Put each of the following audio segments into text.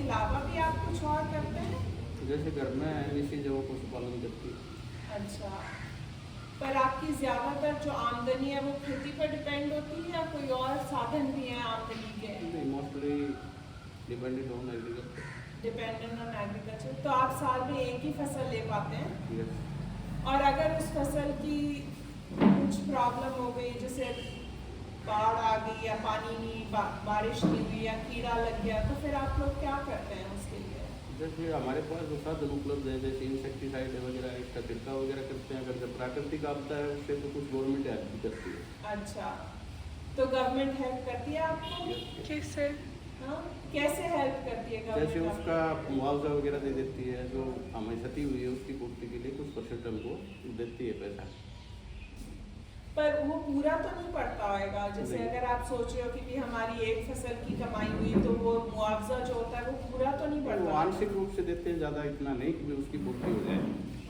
अलावा भी आप कुछ और करते हैं? जैसे घर में इसी जो पशुपालन करती है। अच्छा, पर आपकी ज़्यादातर जो आमदनी है वो खेती पर डिपेंड होती है या कोई और साधन भी हैं आमदनी के? नहीं, mostly dependent on agriculture. Dependent on agriculture. तो आप साल में एक ही फसल ले पाते हैं? यस। और अगर उस फसल की कुछ प्रॉब्लम हो गई, जैसे बाढ़ आ गई या पानी नहीं बारिश नहीं हुई या कीड़ा लग गया, तो फिर आप लोग क्या करते हैं उसके लिए? जैसे हमारे पास जो साधन उपलब्ध है, जैसे इंसेक्टिसाइड वगैरह, इसका छिड़काव वगैरह करते हैं। अगर जब प्राकृतिक आपदा है उससे तो कुछ गवर्नमेंट हेल्प भी करती है। अच्छा, तो गवर्नमेंट हेल्प करती है आपको? कैसे? हाँ, कैसे हेल्प करती है जैसे गवर्नमेंट? उसका मुआवजा वगैरह दे देती है, जो हमें क्षति हुई है उसकी पूर्ति के लिए कुछ परसेंट हमको देती है पैसा। पर वो पूरा तो नहीं पड़ता होगा, जैसे नहीं। अगर आप सोच रहे हो कि भी हमारी एक फसल की कमाई हुई तो वो मुआवजा जो होता है वो पूरा तो नहीं वो पड़ता? आंशिक रूप से देते हैं, ज़्यादा इतना नहीं कि भी उसकी पूर्ति हो जाए।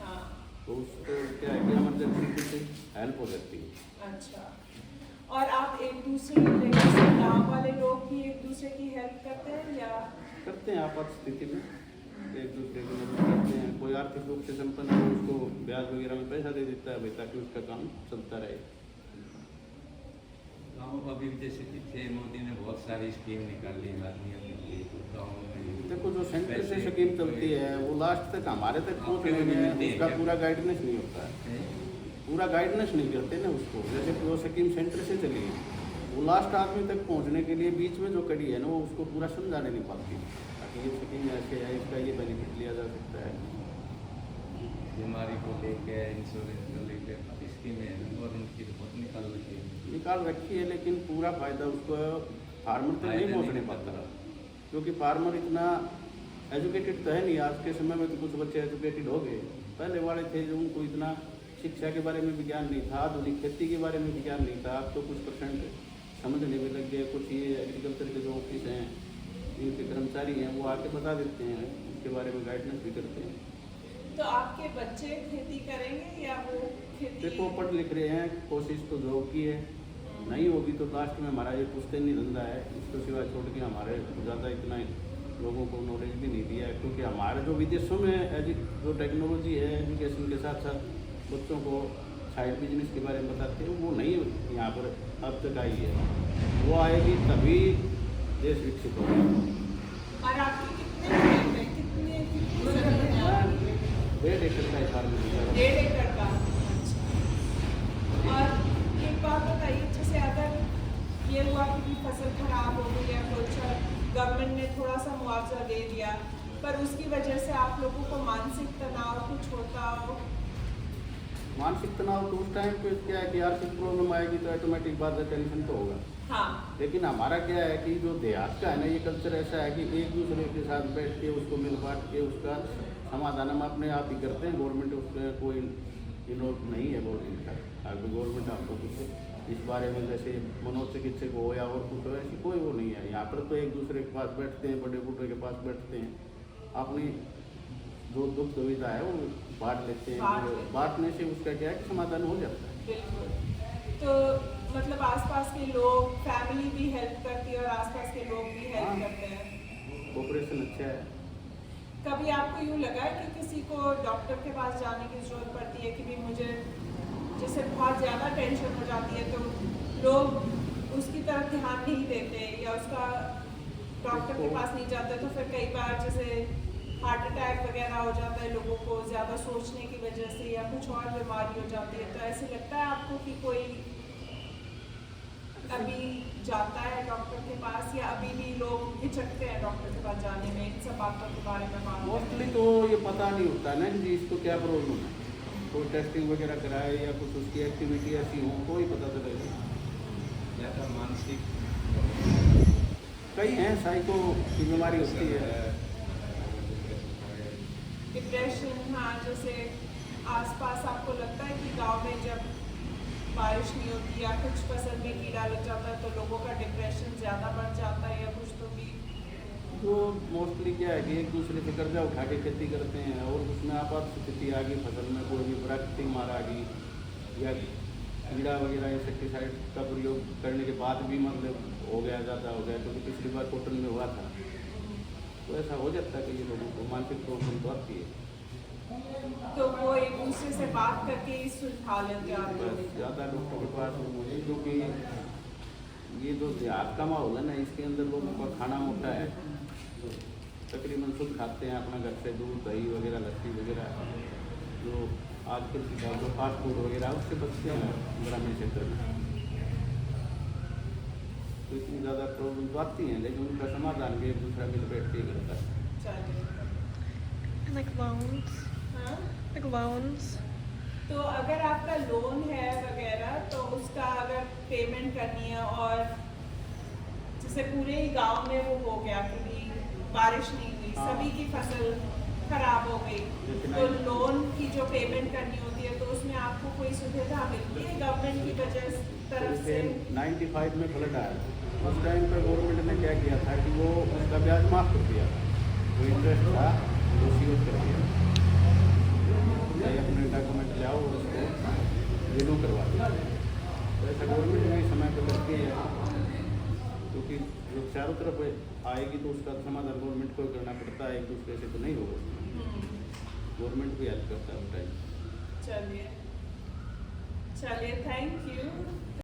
हाँ। तो उसको क्या है कि इमरजेंसी से हेल्प हो जाती है। अच्छा, और आप एक दूसरे जैसे गाँव वाले लोग भी एक दूसरे की हेल्प करते हैं या? करते हैं आपात स्थिति में एक दूसरे की मदद करते हैं। कोई आर्थिक रूप से संपन्न है उसको ब्याज वगैरह में पैसा दे देता है भाई, ताकि उसका काम चलता रहे। गाँव अभी जैसे कि थे, मोदी ने बहुत सारी स्कीम निकाली है आदमियों के लिए गाँव में। देखो, जो सेंटर से स्कीम चलती है वो लास्ट तक हमारे तक पहुँचने में उसका पूरा गाइडेंस नहीं होता है। पूरा गाइडेंस नहीं करते ना उसको। जैसे वो स्कीम सेंटर से चली है, वो लास्ट आदमी तक पहुँचने के लिए बीच में जो कड़ी है ना, वो उसको पूरा समझाने नहीं पाती ताकि ये स्कीम ऐसे है, इसका ये बेनिफिट लिया जा सकता है। बीमारी को लेके, इंश्योरेंस को लेके स्कीमें गवर्नमेंट की बहुत निकाल रखी है, लेकिन पूरा फायदा उसको फार्मर तक नहीं पहुँचने पाता, क्योंकि फार्मर इतना एजुकेटेड तो है नहीं। आज के समय में तो कुछ बच्चे एजुकेटेड हो गए, पहले वाले थे जो उनको इतना शिक्षा के बारे में भी ज्ञान नहीं था, आधुनिक खेती के बारे में भी ज्ञान नहीं था। अब तो कुछ परसेंट समझने में लग गए। कुछ ये एग्रीकल्चर के जो ऑफिस हैं, इनके कर्मचारी हैं, वो आके बता देते हैं, उसके बारे में गाइडेंस भी करते हैं। तो आपके बच्चे खेती करेंगे या वो खेती? देखो, पढ़ लिख रहे हैं, कोशिश तो जॉब की है, नहीं होगी तो लास्ट में हमारा ये पुश्तैनी धंधा है। इसको सिवाय छोड़ के हमारे ज़्यादा इतना लोगों को नॉलेज भी नहीं दिया है, क्योंकि हमारे जो विदेशों में जो टेक्नोलॉजी है एजुकेशन के साथ साथ बच्चों को साइड बिजनेस के बारे में बताते हैं, वो नहीं यहाँ पर अब तक आई है। वो आएगी तभी देश विकसित होगा। और आपके कितने खेत हैं? कितनी जमीन है आपकी? 1.5 एकड़ का फार्म है। 1.5 एकड़ का। और एक बात बताइए, जैसे अगर ये हुआ कि फसल खराब हो गई या कुछ, गवर्नमेंट ने थोड़ा सा मुआवजा दे दिया, पर उसकी वजह से आप लोगों को मानसिक तनाव कुछ होता हो? मानसिक तनाव तो उस टाइम पे क्या है कि आर्थिक प्रॉब्लम आएगी तो ऑटोमेटिक बात है, टेंशन तो होगा। हाँ। लेकिन हमारा क्या है कि जो देहात का है ना, ये कल्चर ऐसा है कि एक दूसरे के साथ बैठ के उसको मिल बांट के उसका समाधान हम अपने आप ही करते हैं। गवर्नमेंट उसमें कोई इन्वॉल्व नहीं है गवर्नमेंट का। अगर गवर्नमेंट आपको कुछ इस बारे में जैसे मनोचिकित्सक हो या और कुछ हो, ऐसी कोई वो नहीं है। यहाँ पर तो एक दूसरे के पास बैठते हैं, बड़े बूढ़े के पास बैठते हैं, अपनी जो दुख दुविधा है वो बांट लेते हैं। बांटने से उसका क्या है कि समाधान हो जाता है। बिल्कुल। तो मतलब आसपास के लोग, फैमिली भी हेल्प करती है और आसपास के लोग भी हेल्प करते हैं। कोऑपरेशन अच्छा है। कभी आपको यूँ लगा है कि किसी को डॉक्टर के पास जाने की ज़रूरत पड़ती है कि भी मुझे जैसे बहुत ज़्यादा टेंशन हो जाती है, तो लोग उसकी तरफ ध्यान नहीं देते या उसका डॉक्टर के पास नहीं जाते, तो फिर कई बार जैसे हार्ट अटैक वगैरह हो जाता है लोगों को ज़्यादा सोचने की वजह से, या कुछ और बीमारी हो जाती है, तो ऐसे लगता है आपको कि कोई अभी जाता है डॉक्टर के पास, या अभी भी लोग हिचकते हैं डॉक्टर के पास जाने में, इन सब बातों के बारे में बात? मोस्टली तो ये पता नहीं होता है ना कि इसको क्या प्रॉब्लम है। कोई टेस्टिंग वगैरह कराए या कुछ उसकी एक्टिविटी ऐसी हो, कोई पता चलेगा। ज़्यादा मानसिक कई हैं, साइको की बीमारी होती है, डिप्रेशन। हाँ, जैसे आसपास आपको लगता है कि गांव में जब बारिश नहीं होती या कुछ फसल में कीड़ा लग जाता है तो लोगों का डिप्रेशन ज़्यादा बढ़ जाता है या कुछ, तो भी तो मोस्टली क्या है कि एक दूसरे से कर्जा उठा के खेती करते हैं, और उसमें आपात स्थिति आ गई, फसल में कोई भी प्राकृतिक मार आ गई या कीड़ा वगैरह इंसेक्टिसाइड का प्रयोग करने के बाद भी मतलब हो गया, ज़्यादा हो गया। क्योंकि पिछली बार कॉटन में हुआ था, तो ऐसा हो जाता है कि ये लोगों को मानसिक प्रॉब्लम तो आती है। तो वो एक दूसरे से बात करके ही सुलझा लेते हैं आप बस लोग। ज़्यादा डॉक्टर के पास क्योंकि ये जो देहात का माहौल है ना, इसके अंदर लोगों का खाना मोटा है, तकरीबन शुद्ध खाते हैं अपना घर से दूध दही वगैरह लस्सी वगैरह, जो आजकल की जो फास्ट फूड वगैरह उससे बचते हैं ग्रामीण क्षेत्र में। तो इतनी ज़्यादा प्रॉब्लम तो आती हैं, लेकिन उनका समाधान भी एक दूसरा मिल बैठ के ही करता है। चलिए। Like loans. हाँ? Like loans. तो अगर आपका लोन है वगैरह तो उसका अगर पेमेंट करनी है, और जैसे पूरे ही गांव में वो हो गया कि भी बारिश नहीं हुई, हाँ। सभी की फसल खराब हो गई, लेकिन तो लोन की जो पेमेंट करनी होती है तो उसमें आपको कोई सुविधा मिलती है गवर्नमेंट की वजह तरफ से? 95 में फ्लड आया, उस टाइम पर गवर्नमेंट ने क्या किया था कि वो उसका ब्याज माफ़ कर दिया था, जो इंटरेस्ट था वो सीओ कर दिया, चाहे अपने डॉक्यूमेंट ले आओ और उसको रिन्यू करवा दिया। तो ऐसा गवर्नमेंट ने समय पर करके है, क्योंकि जो चारों तरफ आएगी तो उसका समाधान गवर्नमेंट को ही करना पड़ता है, एक दूसरे से तो नहीं होगा। गवर्नमेंट भी हेल्प करता है उस टाइम। चलिए, चलिए, थैंक यू।